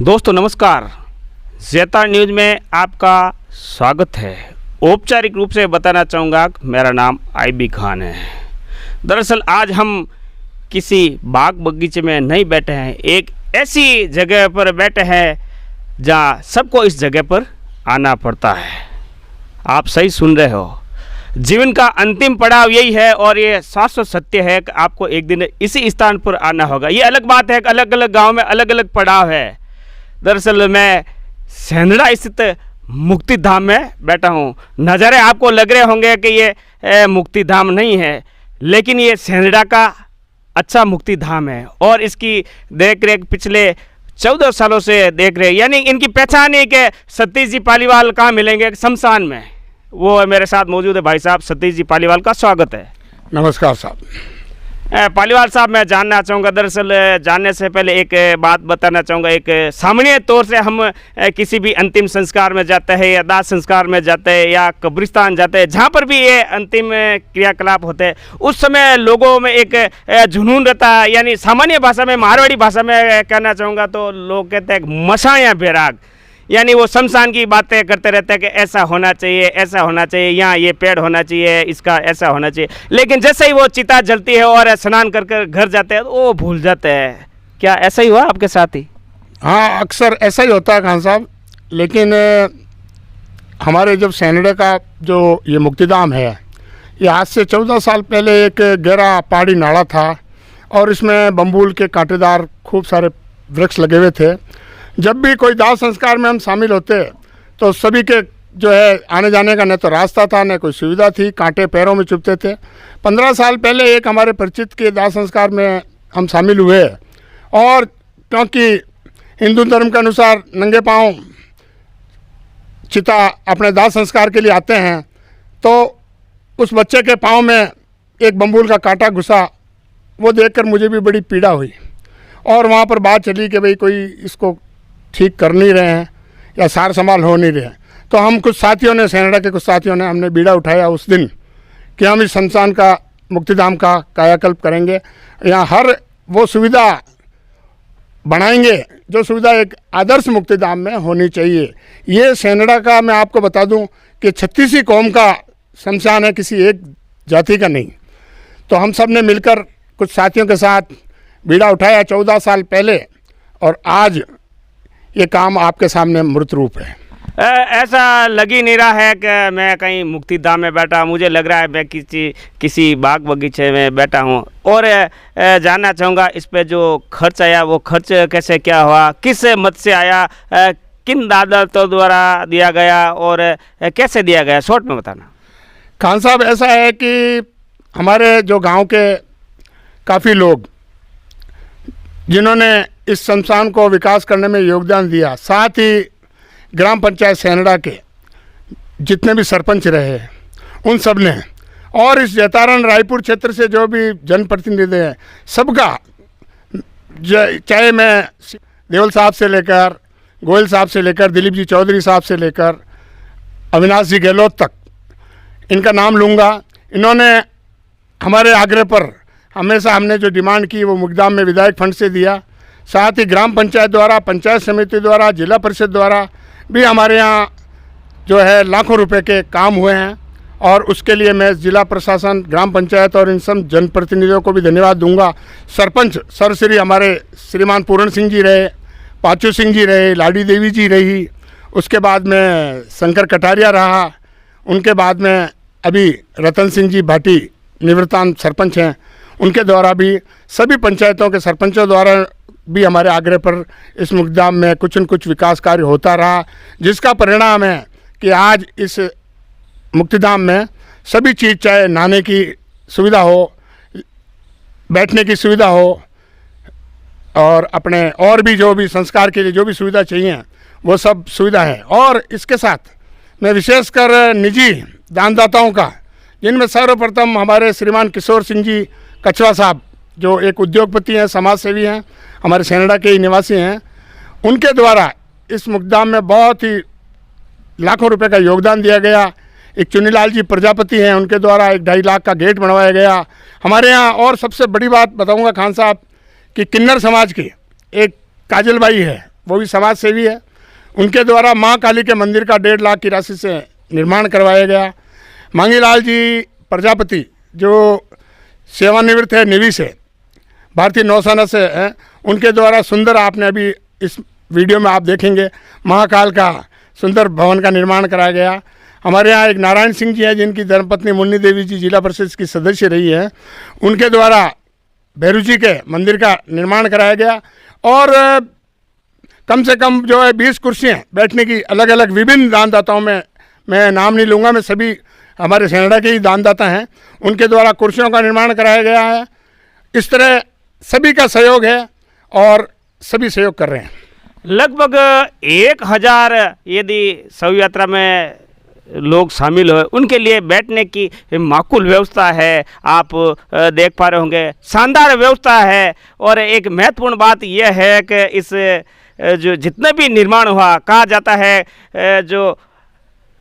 दोस्तों नमस्कार, ज़ेता न्यूज़ में आपका स्वागत है। औपचारिक रूप से बताना चाहूँगा मेरा नाम आईबी खान है। दरअसल आज हम किसी बाग बगीचे में नहीं बैठे हैं, एक ऐसी जगह पर बैठे हैं जहाँ सबको इस जगह पर आना पड़ता है। आप सही सुन रहे हो, जीवन का अंतिम पड़ाव यही है और ये शाश्वत सत्य है कि आपको एक दिन इसी स्थान पर आना होगा। ये अलग बात है कि अलग अलग गांव में अलग अलग पड़ाव है। दरअसल मैं सेंधड़ा स्थित मुक्ति धाम में बैठा हूँ। नज़ारे आपको लग रहे होंगे कि ये मुक्ति धाम नहीं है, लेकिन ये सेंधड़ा का अच्छा मुक्ति धाम है और इसकी देख रेख पिछले 14 सालों से देख रहे, यानी इनकी पहचान है कि सतीश जी पालीवाल कहाँ मिलेंगे, शमशान में। वो मेरे साथ मौजूद है भाई साहब सतीश जी पालीवाल का स्वागत है। नमस्कार साहब। पालीवाल साहब मैं जानना चाहूँगा, दरअसल जानने से पहले एक बात बताना चाहूँगा। एक सामान्य तौर से हम किसी भी अंतिम संस्कार में जाते हैं या दाह संस्कार में जाते हैं या कब्रिस्तान जाते हैं, जहाँ पर भी ये अंतिम क्रियाकलाप होते हैं, उस समय लोगों में एक जुनून रहता है। यानी सामान्य भाषा में, मारवाड़ी भाषा में कहना चाहूँगा तो लोग कहते हैं मशाया बैराग, यानी वो शमशान की बातें करते रहते हैं कि ऐसा होना चाहिए, ऐसा होना चाहिए, यहाँ ये पेड़ होना चाहिए, इसका ऐसा होना चाहिए। लेकिन जैसे ही वो चिता जलती है और स्नान कर कर घर जाते हैं तो वो भूल जाते हैं। क्या ऐसा ही हुआ आपके साथ ही? हाँ, अक्सर ऐसा ही होता है खान साहब। लेकिन हमारे जब सेंधड़े का जो ये मुक्तिधाम है, ये आज से 14 साल पहले एक गहरा पहाड़ी नाला था और इसमें बम्बूल के कांटेदार खूब सारे वृक्ष लगे हुए थे। जब भी कोई दाह संस्कार में हम शामिल होते तो सभी के जो है आने जाने का न तो रास्ता था न कोई सुविधा थी, कांटे पैरों में चुभते थे। 15 साल पहले एक हमारे परिचित के दाह संस्कार में हम शामिल हुए और क्योंकि हिंदू धर्म के अनुसार नंगे पांव चिता अपने दाह संस्कार के लिए आते हैं, तो उस बच्चे के पाँव में एक बम्बूल का कांटा घुसा। वो देखकर मुझे भी बड़ी पीड़ा हुई और वहाँ पर बात चली कि भाई कोई इसको ठीक कर नहीं रहे हैं या सार संभाल हो नहीं रहे हैं। तो हम कुछ साथियों ने, सेंधड़ा के कुछ साथियों ने, हमने बीड़ा उठाया उस दिन कि हम इस शमशान का, मुक्तिधाम का कायाकल्प करेंगे। यहाँ हर वो सुविधा बनाएंगे जो सुविधा एक आदर्श मुक्तिधाम में होनी चाहिए। ये सेंधड़ा का मैं आपको बता दूं कि 36 कौम का शमशान है, किसी एक जाति का नहीं। तो हम सब ने मिलकर कुछ साथियों के साथ बीड़ा उठाया 14 साल पहले और आज ये काम आपके सामने मूर्त रूप है। ऐसा लग ही नहीं रहा है कि मैं कहीं मुक्तिधाम में बैठा, मुझे लग रहा है मैं किसी बाग बगीचे में बैठा हूँ। और जानना चाहूँगा इस पे जो खर्च आया वो खर्च कैसे क्या हुआ, किस मत से आया, किन दादों द्वारा दिया गया और कैसे दिया गया, शॉर्ट में बताना। खान साहब, ऐसा है कि हमारे जो गांव के काफ़ी लोग जिन्होंने इस शमशान को विकास करने में योगदान दिया, साथ ही ग्राम पंचायत सेंधड़ा के जितने भी सरपंच रहे उन सब ने, और इस जैतारण रायपुर क्षेत्र से जो भी जनप्रतिनिधि हैं सबका, चाहे मैं देवल साहब से लेकर, गोयल साहब से लेकर, दिलीप जी चौधरी साहब से लेकर अविनाश जी गहलोत तक इनका नाम लूँगा। इन्होंने हमारे आग्रह पर हमेशा हमने जो डिमांड की वो मुकदाम में विधायक फंड से दिया। साथ ही ग्राम पंचायत द्वारा, पंचायत समिति द्वारा, जिला परिषद द्वारा भी हमारे यहाँ जो है लाखों रुपए के काम हुए हैं और उसके लिए मैं जिला प्रशासन, ग्राम पंचायत और इन सब जनप्रतिनिधियों को भी धन्यवाद दूंगा। सरपंच सर्वश्री हमारे श्रीमान पूरण सिंह जी रहे, पाचू सिंह जी रहे, लाडी देवी जी रही, उसके बाद में शंकर कटारिया रहा, उनके बाद में अभी रतन सिंह जी भाटी निवृत्तांत सरपंच हैं, उनके द्वारा भी सभी पंचायतों के सरपंचों द्वारा भी हमारे आग्रह पर इस मुक्तिधाम में कुछ न कुछ विकास कार्य होता रहा, जिसका परिणाम है कि आज इस मुक्तिधाम में सभी चीज़, चाहे नहाने की सुविधा हो, बैठने की सुविधा हो, और अपने और भी जो भी संस्कार के लिए जो भी सुविधा चाहिए वो सब सुविधा है। और इसके साथ मैं विशेषकर निजी दानदाताओं का, जिनमें सर्वप्रथम हमारे श्रीमान किशोर सिंह जी कछवा साहब, जो एक उद्योगपति हैं, समाज सेवी हैं, हमारे सेनेडा के ही निवासी हैं, उनके द्वारा इस मुक्तिधाम में बहुत ही लाखों रुपए का योगदान दिया गया। एक चुनीलाल जी प्रजापति हैं, उनके द्वारा 1-2.5 लाख का गेट बनवाया गया हमारे यहाँ। और सबसे बड़ी बात बताऊंगा खान साहब कि किन्नर समाज की एक काजल बाई है, वो भी समाज सेवी है, उनके द्वारा माँ काली के मंदिर का 1.5 लाख की राशि से निर्माण करवाया गया। मांगीलाल जी प्रजापति जो सेवानिवृत्त है नेवी से, भारतीय नौसेना से हैं, उनके द्वारा सुंदर, आपने अभी इस वीडियो में आप देखेंगे, महाकाल का सुंदर भवन का निर्माण कराया गया। हमारे यहाँ एक नारायण सिंह जी हैं, जिनकी धर्मपत्नी मुन्नी देवी जी जिला परिषद की सदस्य रही है, उनके द्वारा भैरू जी के मंदिर का निर्माण कराया गया। और कम से कम जो है 20 कुर्सियाँ बैठने की अलग अलग विभिन्न दानदाताओं में, मैं नाम नहीं लूँगा, मैं सभी हमारे सेनेडा के ही दानदाता हैं, उनके द्वारा कुर्सियों का निर्माण कराया गया है। इस तरह सभी का सहयोग है और सभी सहयोग कर रहे हैं। लगभग 1000 यदि शव यात्रा में लोग शामिल हो, उनके लिए बैठने की माकूल व्यवस्था है, आप देख पा रहे होंगे, शानदार व्यवस्था है। और एक महत्वपूर्ण बात यह है कि इस जो जितने भी निर्माण हुआ, कहा जाता है जो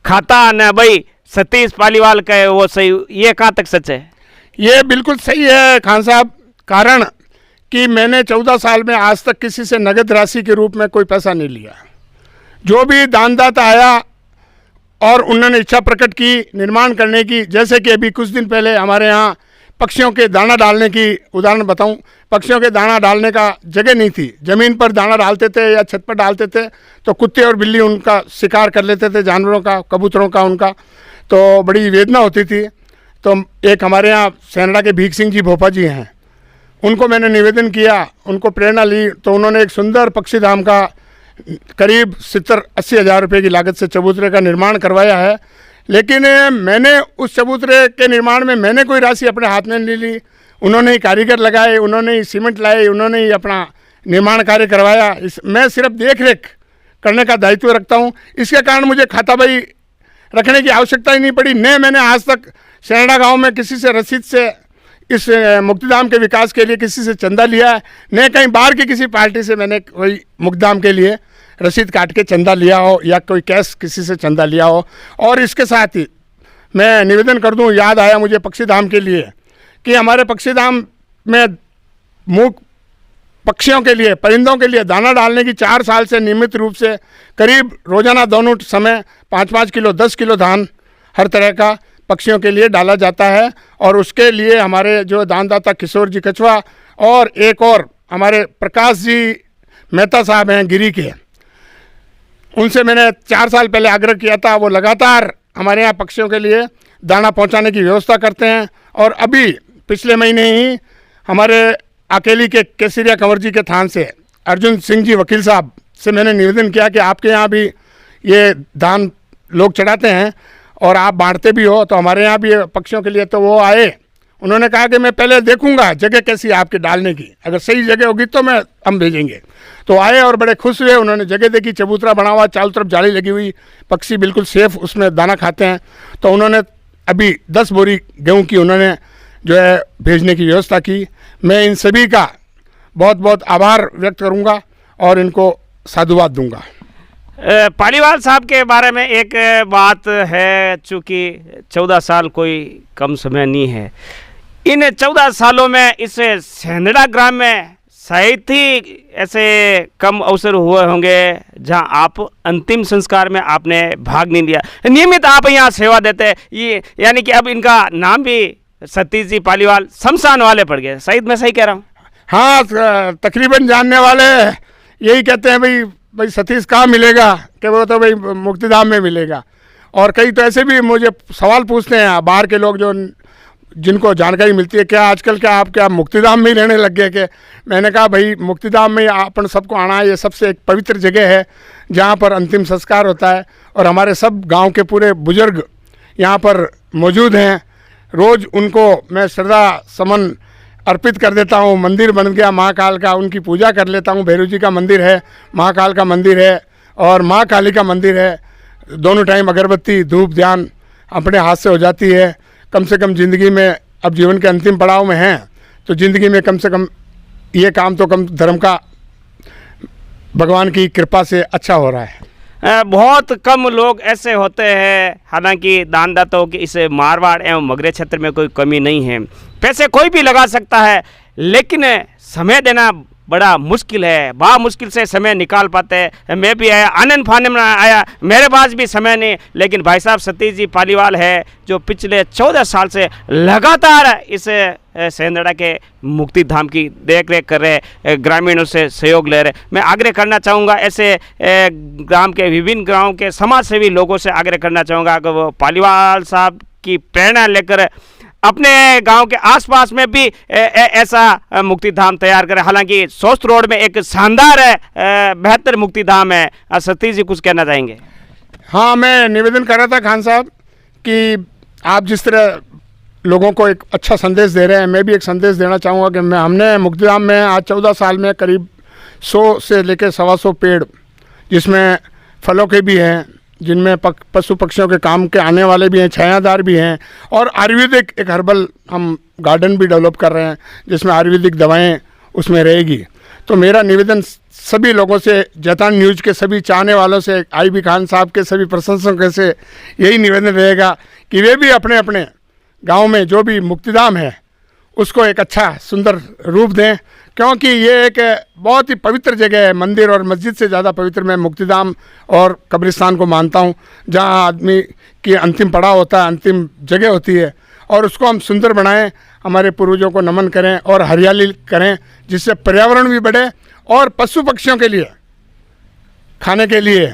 खाता न भाई सतीश पालीवाल का है वो सही, ये कहाँ तक सच है? ये बिल्कुल सही है खान साहब, कारण कि मैंने 14 साल में आज तक किसी से नगद राशि के रूप में कोई पैसा नहीं लिया। जो भी दानदाता आया और उन्होंने इच्छा प्रकट की निर्माण करने की, जैसे कि अभी कुछ दिन पहले हमारे यहाँ पक्षियों के दाना डालने की उदाहरण बताऊं, पक्षियों के दाना डालने का जगह नहीं थी, ज़मीन पर दाना डालते थे या छत पर डालते थे, तो कुत्ते और बिल्ली उनका शिकार कर लेते थे, जानवरों का, कबूतरों का, उनका तो बड़ी वेदना होती थी। तो एक हमारे यहाँ सेनेडा के भीख सिंह जी भोपा जी हैं, उनको मैंने निवेदन किया, उनको प्रेरणा ली, तो उन्होंने एक सुंदर पक्षीधाम का करीब 70-80 हज़ार रुपये की लागत से चबूतरे का निर्माण करवाया है। लेकिन मैंने उस चबूतरे के निर्माण में मैंने कोई राशि अपने हाथ में नहीं ली, उन्होंने ही कारीगर लगाए, उन्होंने ही सीमेंट लाए, उन्होंने ही अपना निर्माण कार्य करवाया। मैं सिर्फ देख रेख करने का दायित्व रखता हूँ। इसके कारण मुझे खाताबाई रखने की आवश्यकता ही नहीं पड़ी। न मैंने आज तक सेनेडा गाँव में किसी से रसीद से इस मुक्तिधाम के विकास के लिए किसी से चंदा लिया है, न कहीं बाहर की किसी पार्टी से मैंने कोई मुक्तिधाम के लिए रसीद काट के चंदा लिया हो या कोई कैश किसी से चंदा लिया हो। और इसके साथ ही मैं निवेदन कर दूं, याद आया मुझे पक्षीधाम के लिए कि हमारे पक्षीधाम में मूक पक्षियों के लिए, परिंदों के लिए दाना डालने की 4 साल से नियमित रूप से करीब रोजाना दोनों समय 5-5 किलो 10 किलो धान हर तरह का पक्षियों के लिए डाला जाता है। और उसके लिए हमारे जो दानदाता किशोर जी कछवा और एक और हमारे प्रकाश जी मेहता साहब हैं गिरी के, उनसे मैंने 4 साल पहले आग्रह किया था। वो लगातार हमारे यहाँ पक्षियों के लिए दाना पहुँचाने की व्यवस्था करते हैं। और अभी पिछले महीने ही हमारे अकेली के केसरिया कंवर जी के थान से अर्जुन सिंह जी वकील साहब से मैंने निवेदन किया कि आपके यहाँ भी ये दान लोग चढ़ाते हैं और आप बांटते भी हो, तो हमारे यहाँ भी पक्षियों के लिए। तो वो आए, उन्होंने कहा कि मैं पहले देखूंगा जगह कैसी है आपके डालने की, अगर सही जगह होगी तो हम भेजेंगे। तो आए और बड़े खुश हुए, उन्होंने जगह देखी, चबूतरा बना हुआ, चारों तरफ जाली लगी हुई, पक्षी बिल्कुल सेफ उसमें दाना खाते हैं। तो उन्होंने अभी 10 बोरी गेहूँ की उन्होंने जो है भेजने की व्यवस्था की। मैं इन सभी का बहुत बहुत आभार व्यक्त करूँगा और इनको साधुवाद दूंगा। पालीवाल साहब के बारे में एक बात है, चूँकि 14 साल कोई कम समय नहीं है, इन 14 सालों में इस सेनेडा ग्राम में शायद ही ऐसे कम अवसर हुए होंगे जहां आप अंतिम संस्कार में आपने भाग नहीं लिया। नियमित आप यहाँ सेवा देते, ये यानी कि अब इनका नाम भी सतीश जी पालीवाल शमशान वाले पड़ गए, शायद मैं सही कह रहा हूँ? हाँ, तकरीबन जानने वाले यही कहते हैं भाई सतीश कहाँ मिलेगा, कि वो तो भाई मुक्तिधाम में मिलेगा। और कई तो ऐसे भी मुझे सवाल पूछते हैं बाहर के लोग जो जिनको जानकारी मिलती है क्या आजकल क्या आप क्या मुक्तिधाम में ही रहने लग गए? कि मैंने कहा भाई मुक्तिधाम में अपन सबको आना है, ये सबसे एक पवित्र जगह है जहाँ पर अंतिम संस्कार होता है और हमारे सब गांव के पूरे बुजुर्ग यहाँ पर मौजूद हैं। रोज़ उनको मैं श्रद्धा समन अर्पित कर देता हूँ। मंदिर बन गया महाकाल का, उनकी पूजा कर लेता हूँ। भैरव जी का मंदिर है, महाकाल का मंदिर है और माँ काली का मंदिर है। दोनों टाइम अगरबत्ती धूप ध्यान अपने हाथ से हो जाती है। कम से कम ज़िंदगी में अब जीवन के अंतिम पड़ाव में हैं तो ज़िंदगी में कम से कम ये काम तो कम धर्म का भगवान की कृपा से अच्छा हो रहा है। बहुत कम लोग ऐसे होते हैं, हालांकि दानदाताओं की इस मारवाड़ एवं मगरे क्षेत्र में कोई कमी नहीं है। पैसे कोई भी लगा सकता है, लेकिन समय देना बड़ा मुश्किल है। बड़ा मुश्किल से समय निकाल पाते हैं। मैं भी आया, आनंद फानंद में आया, मेरे पास भी समय नहीं, लेकिन भाई साहब सतीश जी पालीवाल है जो पिछले 14 साल से लगातार इस सेंदड़ा के मुक्ति धाम की देख रेख कर रहे, ग्रामीणों से सहयोग ले रहे। मैं आग्रह करना चाहूँगा, ऐसे ग्राम के विभिन्न गाँव के समाज सेवी लोगों से आग्रह करना चाहूँगा कि वो पालीवाल साहब की प्रेरणा लेकर अपने गांव के आसपास में भी ऐसा मुक्ति धाम तैयार करें। हालांकि सोस्त रोड में एक शानदार बेहतर मुक्ति धाम है। सतीश जी कुछ कहना चाहेंगे? हाँ, मैं निवेदन कर रहा था खान साहब कि आप जिस तरह लोगों को एक अच्छा संदेश दे रहे हैं, मैं भी एक संदेश देना चाहूँगा कि हमने मुक्तिधाम में आज 14 साल में करीब 100 से लेकर 125 पेड़, जिसमें फलों के भी हैं, जिनमें पशु पक्षियों के काम के आने वाले भी हैं, छायादार भी हैं और आयुर्वेदिक एक हर्बल हम गार्डन भी डेवलप कर रहे हैं जिसमें आयुर्वेदिक दवाएं उसमें रहेगी। तो मेरा निवेदन सभी लोगों से, जैतान न्यूज़ के सभी चाहने वालों से, IB खान साहब के सभी प्रशंसकों से यही निवेदन रहेगा कि वे भी अपने अपने गाँव में जो भी मुक्तिधाम है उसको एक अच्छा सुंदर रूप दें, क्योंकि ये एक बहुत ही पवित्र जगह है। मंदिर और मस्जिद से ज़्यादा पवित्र मैं मुक्तिधाम और कब्रिस्तान को मानता हूँ, जहाँ आदमी की अंतिम पड़ाव होता है, अंतिम जगह होती है, और उसको हम सुंदर बनाएं, हमारे पूर्वजों को नमन करें और हरियाली करें, जिससे पर्यावरण भी बढ़े और पशु पक्षियों के लिए खाने के लिए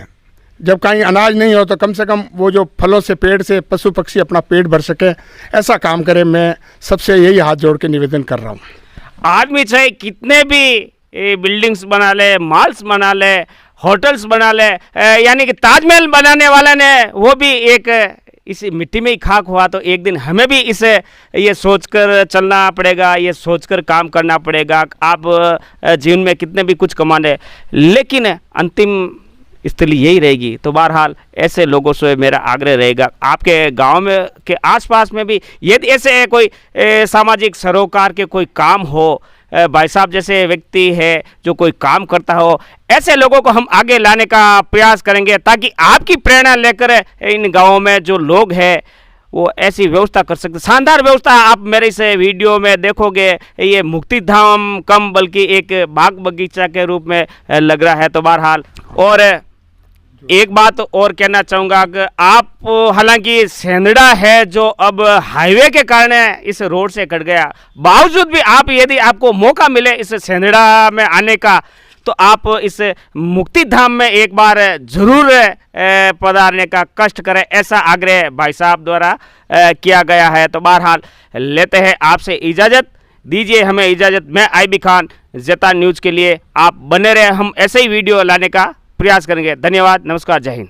जब कहीं अनाज नहीं हो तो कम से कम वो जो फलों से, पेड़ से पशु पक्षी अपना पेट भर सके, ऐसा काम करें। मैं सबसे यही हाथ जोड़ के निवेदन कर रहा हूँ। आदमी चाहे कितने भी बिल्डिंग्स बना ले, मॉल्स बना ले, होटल्स बना ले, यानी कि ताजमहल बनाने वाले ने वो भी एक इस मिट्टी में ही खाक हुआ, तो एक दिन हमें भी इसे ये सोचकर चलना पड़ेगा, ये सोचकर काम करना पड़ेगा। आप जीवन में कितने भी कुछ कमा ले, लेकिन अंतिम स्थिति यही रहेगी। तो बहरहाल ऐसे लोगों से मेरा आग्रह रहेगा, आपके गांव में के आसपास में भी यदि ऐसे कोई सामाजिक सरोकार के कोई काम हो, भाई साहब जैसे व्यक्ति है जो कोई काम करता हो, ऐसे लोगों को हम आगे लाने का प्रयास करेंगे, ताकि आपकी प्रेरणा लेकर इन गाँवों में जो लोग हैं वो ऐसी व्यवस्था कर सकते। शानदार व्यवस्था आप मेरे इस वीडियो में देखोगे। ये मुक्ति धाम कम बल्कि एक बाग बगीचा के रूप में लग रहा है। तो बहरहाल और एक बात और कहना चाहूँगा कि आप, हालांकि सेंदड़ा है जो अब हाईवे के कारण इस रोड से कट गया, बावजूद भी आप, यदि आपको मौका मिले इस सेंदड़ा में आने का, तो आप इस मुक्ति धाम में एक बार जरूर पधारने का कष्ट करें, ऐसा आग्रह भाई साहब द्वारा किया गया है। तो बहरहाल लेते हैं आपसे इजाज़त, दीजिए हमें इजाज़त। मैं IB खान, जैतान न्यूज़ के लिए आप बने रहे, हम ऐसे ही वीडियो लाने का प्रयास करेंगे। धन्यवाद, नमस्कार, जय हिंद।